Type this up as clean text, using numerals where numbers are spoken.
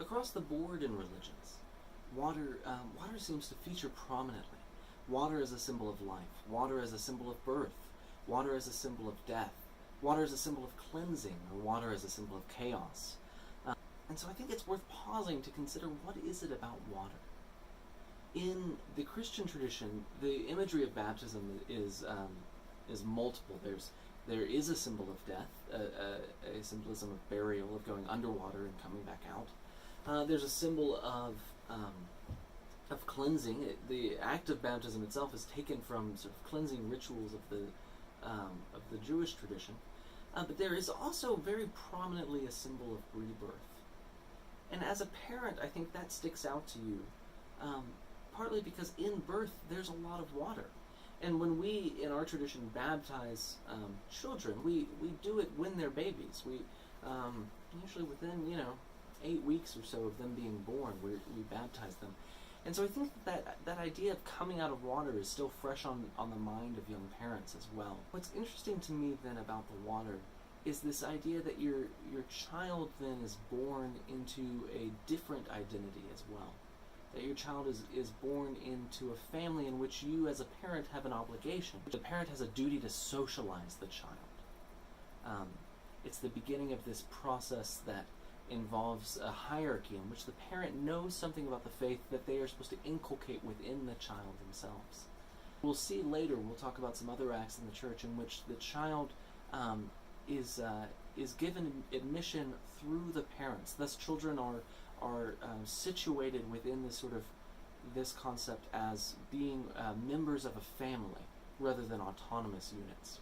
across the board in religions, water seems to feature prominently. Water as a symbol of life, water as a symbol of birth, water as a symbol of death, water as a symbol of cleansing, or water as a symbol of chaos. And so I think it's worth pausing to consider, what is it about water? In the Christian tradition, the imagery of baptism is multiple. There is a symbol of death, a symbolism of burial, of going underwater and coming back out. There's a symbol of cleansing. The act of baptism itself is taken from sort of cleansing rituals of the Jewish tradition. But there is also very prominently a symbol of rebirth. And as a parent, I think that sticks out to you, partly because in birth there's a lot of water. And when we, in our tradition, baptize children, we do it when they're babies. We usually within 8 weeks or so of them being born, we baptize them. And so I think that idea of coming out of water is still fresh on the mind of young parents as well. What's interesting to me then about the water is this idea that your child then is born into a different identity as well. That your child is born into a family in which you as a parent have an obligation. The parent has a duty to socialize the child. It's the beginning of this process that involves a hierarchy in which the parent knows something about the faith that they are supposed to inculcate within the child themselves. We'll see later, we'll talk about some other acts in the church in which the child is given admission through the parents. Thus children are situated within this concept as being members of a family rather than autonomous units.